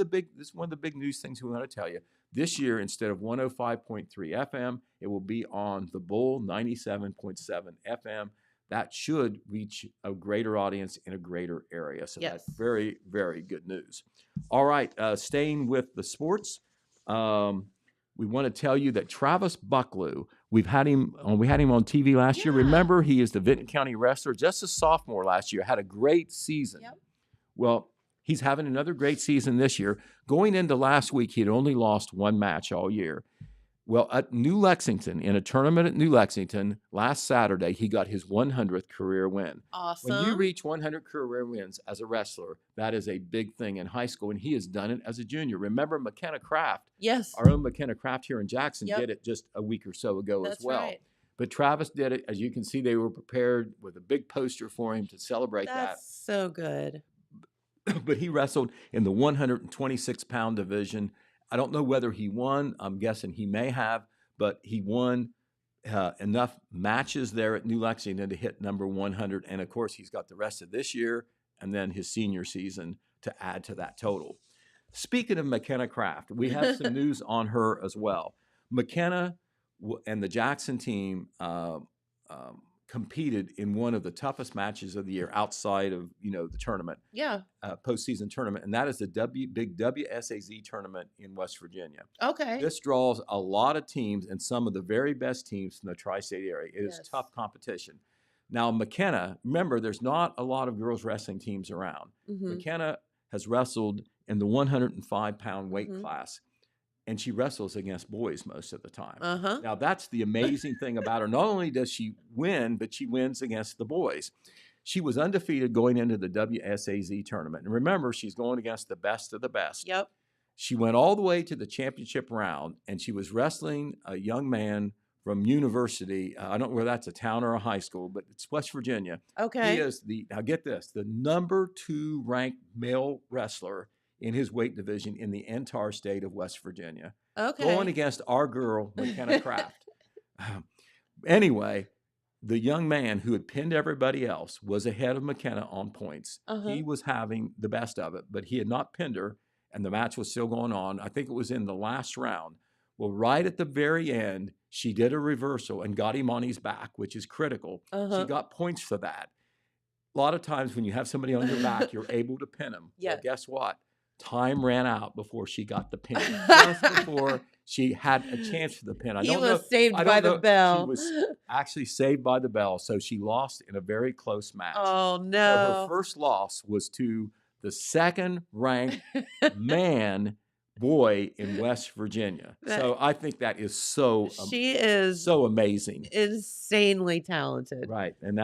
one of the big news things we want to tell you. This year, instead of 105.3 FM, it will be on the Bull 97.7 FM. That should reach a greater audience in a greater area. So that's very, very good news. All right, staying with the sports, we want to tell you that Travis Bucklew, we had him on TV last year. Remember, he is the Vinton County wrestler, just a sophomore last year, had a great season. Yep. Well, he's having another great season this year. Going into last week, he had only lost one match all year. Well, at New Lexington, in a tournament at New Lexington last Saturday, he got his 100th career win. Awesome. When you reach 100 career wins as a wrestler, that is a big thing in high school, and he has done it as a junior. Remember McKenna Craft? Yes. Our own McKenna Craft here in Jackson did it just a week or so ago as well. Right. But Travis did it. As you can see, they were prepared with a big poster for him to celebrate that. That's so good. But he wrestled in the 126-pound division. I don't know whether he won. I'm guessing he may have, but he won enough matches there at New Lexington to hit number 100. And, of course, he's got the rest of this year and then his senior season to add to that total. Speaking of McKenna Craft, we have some news on her as well. McKenna and the Jackson team competed in one of the toughest matches of the year outside of, the tournament. Yeah. Postseason tournament, and that is the big WSAZ tournament in West Virginia. Okay. This draws a lot of teams and some of the very best teams from the tri-state area. It is tough competition. Now, McKenna, remember, there's not a lot of girls wrestling teams around. McKenna has wrestled in the 105-pound weight class, and she wrestles against boys most of the time. Now, that's the amazing thing about her. Not only does she win, but she wins against the boys. She was undefeated going into the WSAZ tournament. And remember, she's going against the best of the best. Yep. She went all the way to the championship round, and she was wrestling a young man from university. I don't know whether that's a town or a high school, but it's West Virginia. Okay. He is now get this, the number 2 ranked male wrestler in his weight division in the entire state of West Virginia. Okay. Going against our girl, McKenna Craft. Anyway, the young man who had pinned everybody else was ahead of McKenna on points. He was having the best of it, but he had not pinned her, and the match was still going on. I think it was in the last round. Well, right at the very end, she did a reversal and got him on his back, which is critical. She got points for that. A lot of times when you have somebody on your back, you're able to pin them. Yeah. Well, guess what? Time ran out before she got the pin. Just before she had a chance for the pin. He was saved by the bell. She was actually saved by the bell, so she lost in a very close match. Oh, no. So her first loss was to the second-ranked boy in West Virginia. So I think that is she is so amazing. Insanely talented. Right, and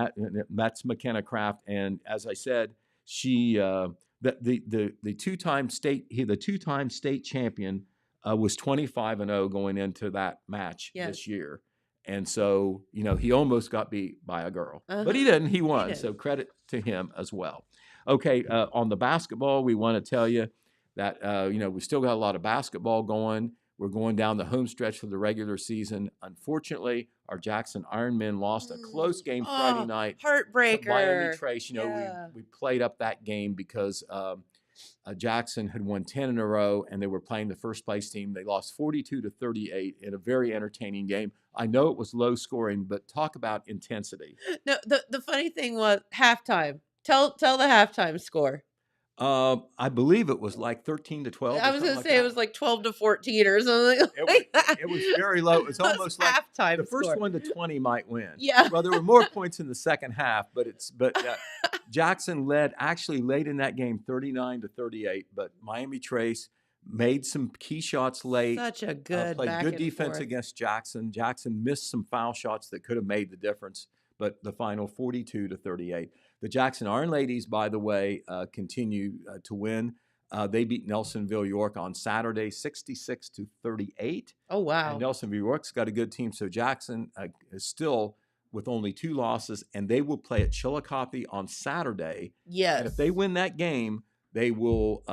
that's McKenna Craft. And as I said, she the two-time state champion was 25-0 going into that match this year. And so, he almost got beat by a girl, but he didn't. He won. So credit to him as well. Okay, on the basketball, we want to tell you that, we still got a lot of basketball going. We're going down the home stretch for the regular season. Unfortunately, our Jackson Ironmen lost a close game Friday night to Heartbreaker. Miami Trace. Yeah. We played up that game because Jackson had won 10 in a row, and they were playing the first place team. They lost 42-38 in a very entertaining game. I know it was low scoring, but talk about intensity. No, the funny thing was halftime. Tell the halftime score. I believe it was like 13-12. I was going to say it was like 12-14 or something. It was very low. It was almost like halftime the first score. one to 20 might win. Yeah. Well, there were more points in the second half, but Jackson led actually late in that game 39-38, but Miami Trace made some key shots late. Such a good played back good and defense forth. against Jackson. Jackson missed some foul shots that could have made the difference, but the final 42-38. The Jackson Iron Ladies, by the way, continue to win. They beat Nelsonville York on Saturday, 66-38. Oh, wow. And Nelsonville York's got a good team, so Jackson is still with only 2 losses, and they will play at Chillicothe on Saturday. Yes. And if they win that game, they will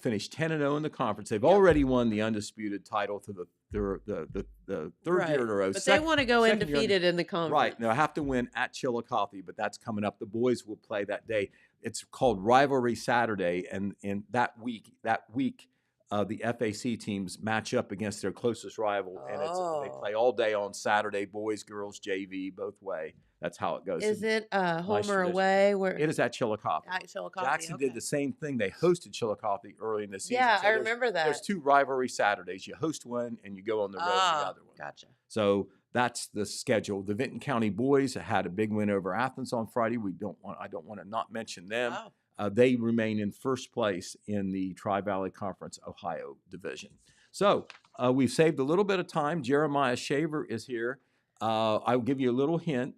finish 10-0 in the conference. They've already won the undisputed title to the third year in a row. But they want to go second year undefeated in the conference. Right. They'll have to win at Chillicothe, but that's coming up. The boys will play that day. It's called Rivalry Saturday, and in that week, the FAC teams match up against their closest rival, and they play all day on Saturday. Boys, girls, JV, both way. That's how it goes. Is it home or tradition. away? Where It is at Chillicothe. At Chillicothe. Jackson did the same thing. They hosted Chillicothe early in the season. Yeah, So I remember that. There's 2 rivalry Saturdays. You host one, and you go on the road the other one. Gotcha. So that's the schedule. The Vinton County boys had a big win over Athens on Friday. I don't want to not mention them. Oh. They remain in first place in the Tri-Valley Conference Ohio division. So we've saved a little bit of time. Jeremiah Shaver is here. I'll give you a little hint.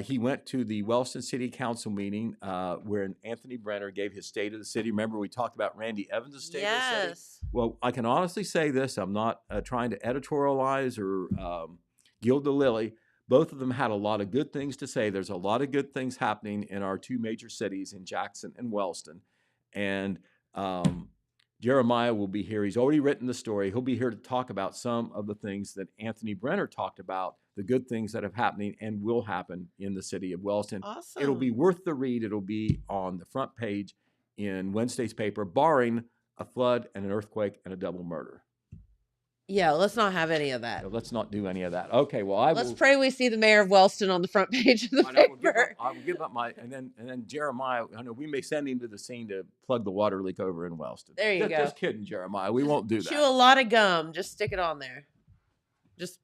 He went to the Wellston City Council meeting where Anthony Brenner gave his State of the City. Remember, we talked about Randy Evans' State of the City? Yes. Well, I can honestly say this. I'm not trying to editorialize or gild the lily. Both of them had a lot of good things to say. There's a lot of good things happening in our 2 major cities in Jackson and Wellston. And Jeremiah will be here. He's already written the story. He'll be here to talk about some of the things that Anthony Brenner talked about, the good things that have happening and will happen in the city of Wellston. Awesome. It'll be worth the read. It'll be on the front page in Wednesday's paper, barring a flood and an earthquake and a double murder. Yeah, let's not have any of that. So let's not do any of that. Okay, well, Let's pray we see the mayor of Wellston on the front page of the paper. I will give up my and then Jeremiah. I know we may send him to the scene to plug the water leak over in Wellston. There you go. Just kidding, Jeremiah. We won't do that. Chew a lot of gum. Just stick it on there. Just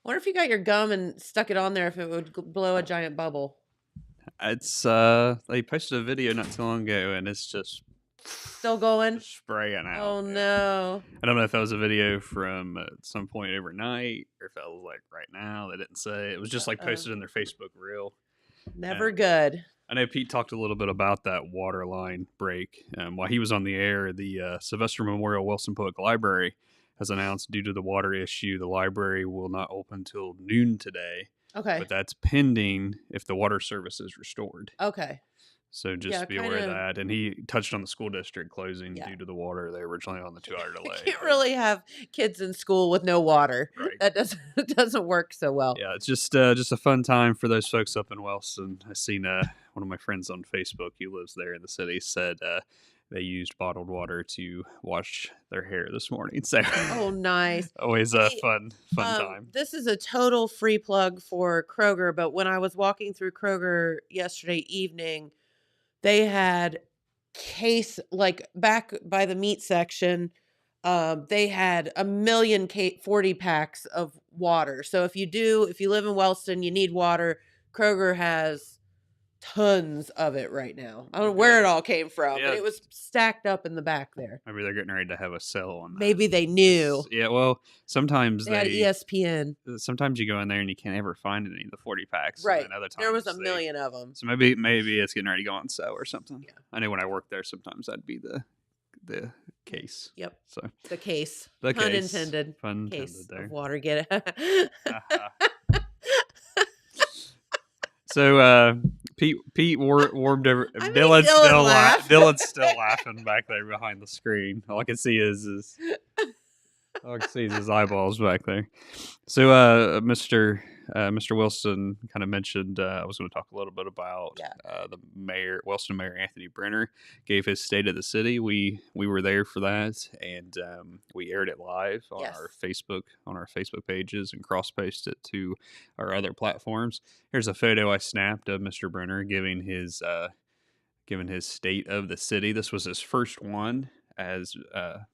wonder if you got your gum and stuck it on there if it would blow a giant bubble. It's they posted a video not too long ago, and it's just Still going? spraying out. Oh no. I don't know if that was a video from some point overnight or if that was like right now. They didn't say. It was just like posted in their Facebook reel. Never good. I know Pete talked a little bit about that water line break. While he was on the air, the Sylvester Memorial Wilson Public Library has announced due to the water issue, the library will not open till noon today. Okay. But that's pending if the water service is restored. Okay. So just be aware of that. And he touched on the school district closing due to the water. They originally on the 2-hour delay. You can't really have kids in school with no water. Right. That doesn't work so well. Yeah, it's just a fun time for those folks up in Wellston. I seen one of my friends on Facebook who lives there in the city said they used bottled water to wash their hair this morning. So Oh, nice. always a fun time. This is a total free plug for Kroger, but when I was walking through Kroger yesterday evening, they had back by the meat section, they had 1 million 40 packs of water. So if you live in Wellston, you need water, Kroger has tons of it right now. I don't know where it all came from, but it was stacked up in the back there. Maybe they're getting ready to have a sale on that. Maybe they knew. Yeah, well, sometimes They had ESPN. Sometimes you go in there and you can't ever find any of the 40 packs. Right. And other times There was 1 million of them. So maybe it's getting ready to go on sale or something. Yeah. I know when I worked there, sometimes that'd be the case. Yep. So The case. the Pun case. intended. Pun intended Case there. of water. Get it? So Pete warmed over. I made Dylan's Dylan still laugh. Dylan's still laughing back there behind the screen. All I can see is his eyeballs back there. So Mr. Wilson kind of mentioned I was going to talk a little bit about the mayor, Wellston Mayor Anthony Brenner, gave his state of the city. We were there for that, and we aired it live on our Facebook pages and cross posted it to our other platforms. Here's a photo I snapped of Mr. Brenner giving his state of the city. This was his first one as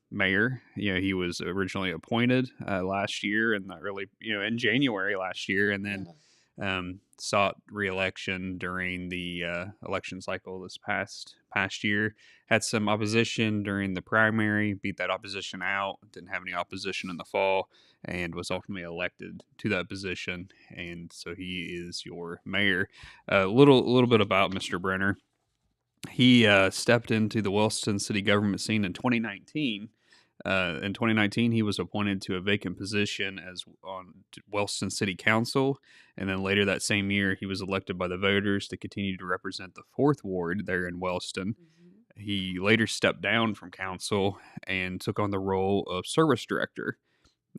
mayor. He was originally appointed last year in January last year, and then sought re-election during the election cycle this past year. Had some opposition during the primary, beat that opposition out, didn't have any opposition in the fall, and was ultimately elected to that position. And so he is your mayor. A little bit about Mr. Brenner. He stepped into the Wellston city government scene in 2019. In 2019, he was appointed to a vacant position on Wellston City Council, and then later that same year, he was elected by the voters to continue to represent the 4th Ward there in Wellston. Mm-hmm. He later stepped down from council and took on the role of service director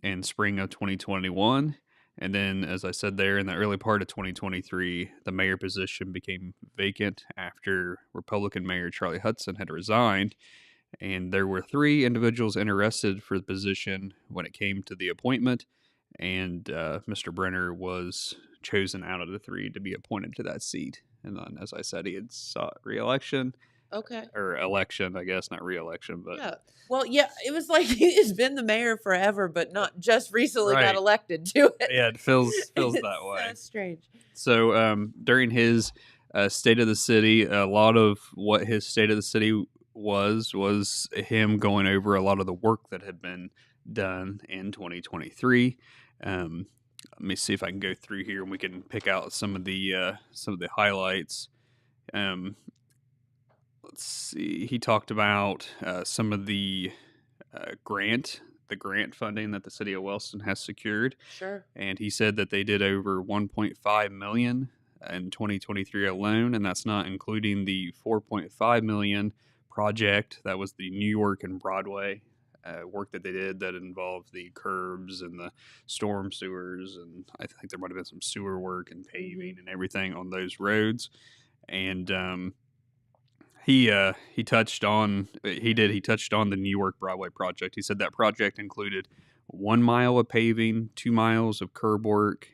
in spring of 2021. And then, as I said there, in the early part of 2023, the mayor position became vacant after Republican Mayor Charlie Hudson had resigned. And there were 3 individuals interested for the position when it came to the appointment. And Mr. Brenner was chosen out of the 3 to be appointed to that seat. And then, as I said, he had sought re-election. Okay. Or election, I guess, not re-election, but yeah. Well, yeah, it was like he's been the mayor forever, but not just recently got elected to it. Yeah, it feels that way. That's strange. So during his state of the city, a lot of what his state of the city was him going over a lot of the work that had been done in 2023. Let me see if I can go through here and we can pick out some of the highlights. Let's see. He talked about some of the grant funding that the city of Wellston has secured. Sure. And he said that they did over $1.5 million in 2023 alone, and that's not including the $4.5 million project that was the New York and Broadway work that they did that involved the curbs and the storm sewers, and I think there might have been some sewer work and paving and everything on those roads. And He touched on the New York Broadway project. He said that project included 1 mile of paving, 2 miles of curb work,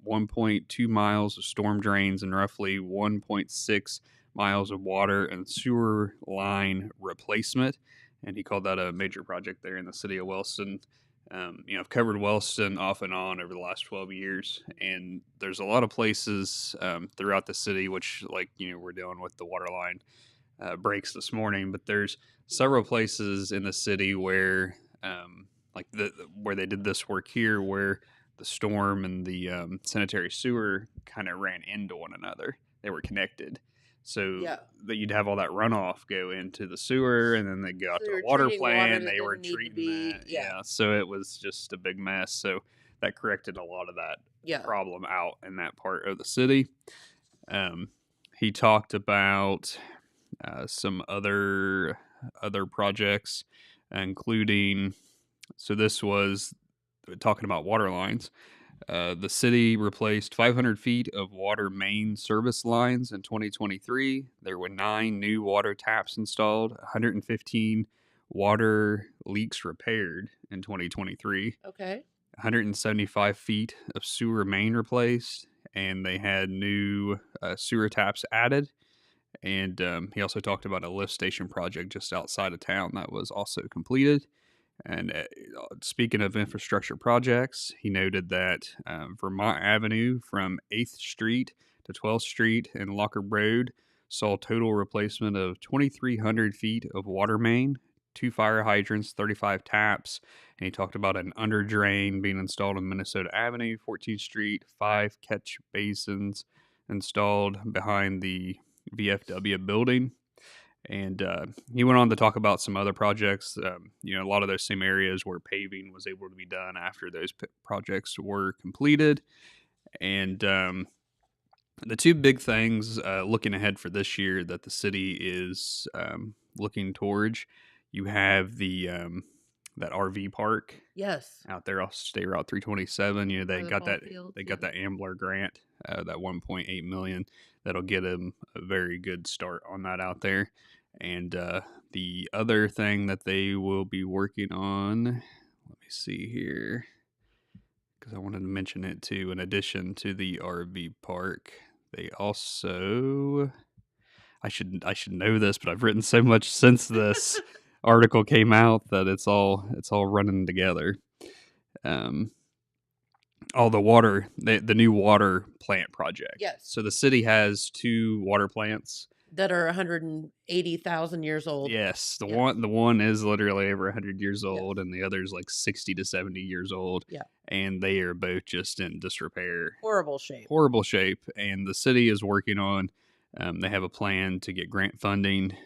1.2 miles of storm drains, and roughly 1.6 miles of water and sewer line replacement. And he called that a major project there in the city of Wellston. I've covered Wellston off and on over the last 12 years, and there's a lot of places throughout the city, which, we're dealing with the water line breaks this morning, but there's several places in the city where where they did this work here, where the storm and the sanitary sewer kind of ran into one another. They were connected, so that you'd have all that runoff go into the sewer, and then they go out to the water plant, and they were treating that. Yeah, so it was just a big mess. So that corrected a lot of that problem out in that part of the city. He talked about some other projects, including, so this was talking about water lines. The city replaced 500 feet of water main service lines in 2023. There were 9 new water taps installed, 115 water leaks repaired in 2023. Okay. 175 feet of sewer main replaced, and they had new sewer taps added. And he also talked about a lift station project just outside of town that was also completed. And speaking of infrastructure projects, he noted that Vermont Avenue from 8th Street to 12th Street and Locker Road saw total replacement of 2,300 feet of water main, 2 fire hydrants, 35 taps. And he talked about an under drain being installed on Minnesota Avenue, 14th Street, 5 catch basins installed behind the VFW building. And he went on to talk about some other projects, a lot of those same areas where paving was able to be done after those projects were completed. And The two big things looking ahead for this year that the city is looking towards, you have the that RV park Yes. out there off State Route 327. You know, By they the got ball that fields, they got yeah. that Ambler grant, that 1.8 million. That'll get them a very good start on that out there. And the other thing that they will be working on, let me see here, because I wanted to mention it too. In addition to the RV park, they also, I should know this, but I've written so much since this article came out that it's all running together. All the water, the new water plant project. Yes. So the city has 2 water plants That are 180,000 years old. Yes, the Yes. one is literally over 100 years old, and the other's like 60 to 70 years old. Yeah. And they are both just in disrepair, Horrible shape. horrible shape. And the city is working on. They have a plan to get grant funding.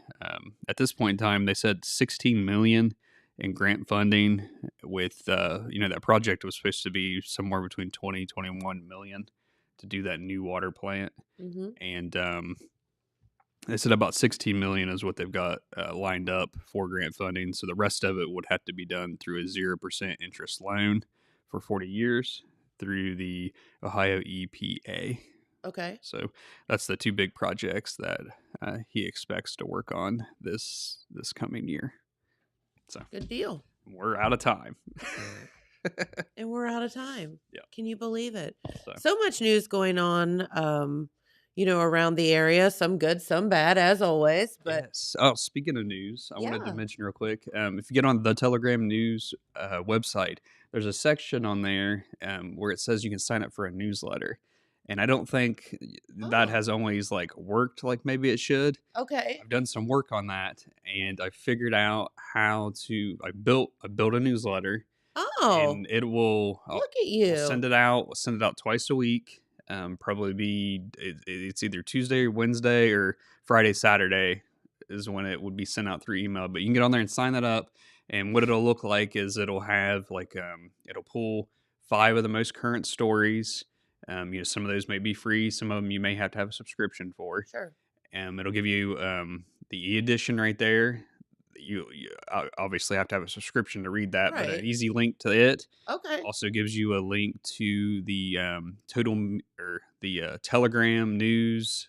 At this point in time, they said $16 million in grant funding. With that project was supposed to be somewhere between 20-21 million to do that new water plant, Mm-hmm. and they said about 16 million is what they've got lined up for grant funding. So the rest of it would have to be done through a 0% interest loan for 40 years through the Ohio EPA. Okay. So that's the 2 big projects that he expects to work on this coming year. So Good deal. we're out of time. And we're out of time. Yeah. Can you believe it? So, So much news going on, around the area. Some good, some bad, as always. But yes. Oh, speaking of news, I wanted Yeah. to mention real quick. If you get on the Telegram News website, there's a section on there where it says you can sign up for a newsletter. And I don't think that Oh. has always worked like maybe it should. okay. I've done some work on that, and I figured out how to. I built a newsletter, Oh, and it will. look at you. We'll send it out. We'll send it out twice a week. Probably be it's either Tuesday or Wednesday or Friday, Saturday is when it would be sent out through email. But you can get on there and sign that up. And what it'll look like is it'll have it'll pull 5 of the most current stories. Some of those may be free. Some of them you may have to have a subscription for. Sure. It'll give you the e-edition right there. You obviously have to have a subscription to read that, but Right. an easy link to it. Okay. Also gives you a link to the Telegram News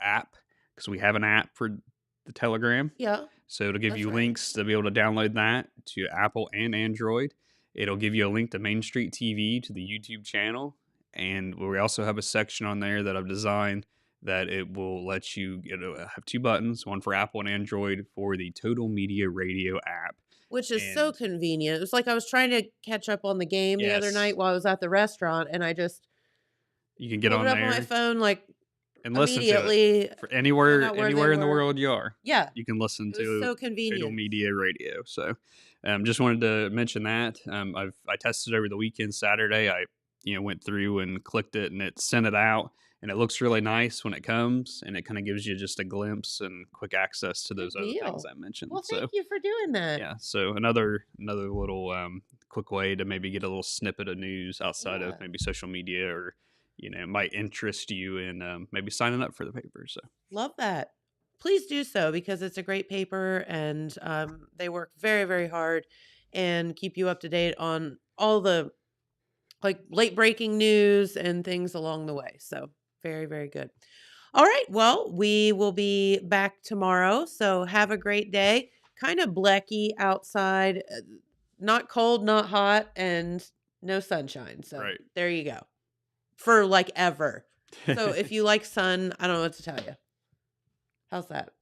app, because we have an app for the Telegram. Yeah. So it'll give That's you right. links to be able to download that to Apple and Android. It'll give you a link to Main Street TV, to the YouTube channel, and we also have a section on there that I've designed that it will let you have 2 buttons, one for Apple and Android, for the Total Media Radio app. Which is so And- convenient. It was like I was trying to catch up on the game the other Yes. night while I was at the restaurant, and I just You can get pulled on it up there on my phone and listen to it. immediately. For anywhere out where they in the were. world you are, Yeah. you can listen It was to so Total convenient. Media Radio. So just wanted to mention that. I tested over the weekend. Saturday I went through and clicked it, and it sent it out, and it looks really nice when it comes, and it kind of gives you just a glimpse and quick access to those Good other deal. things I mentioned. Well, So thank you for doing that. yeah, so another little quick way to maybe get a little snippet of news outside Yeah. of maybe social media, or it might interest you in maybe signing up for the paper. So Love that. Please do so, because it's a great paper, and they work very, very hard and keep you up to date on all the late breaking news and things along the way. So very, very good. All right. Well, we will be back tomorrow. So have a great day. Kind of blecky outside, not cold, not hot, and no sunshine. So Right. there you go. For ever. So if you like sun, I don't know what to tell you. How's that?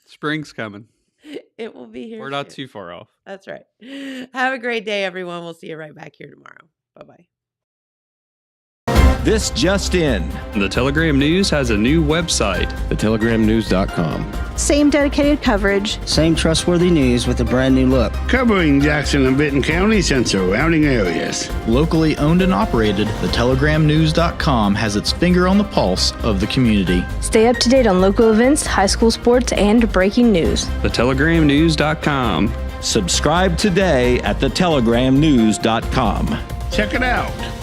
spring's coming. It will be here. We're not soon. too far off. That's right. Have a great day, everyone. We'll see you right back here tomorrow. Bye-bye. This just in. The Telegram News has a new website. TheTelegramNews.com. Same dedicated coverage. Same trustworthy news with a brand new look. Covering Jackson and Benton counties and surrounding areas. Locally owned and operated, TheTelegramNews.com has its finger on the pulse of the community. Stay up to date on local events, high school sports, and breaking news. TheTelegramNews.com. Subscribe today at TheTelegramNews.com. Check it out.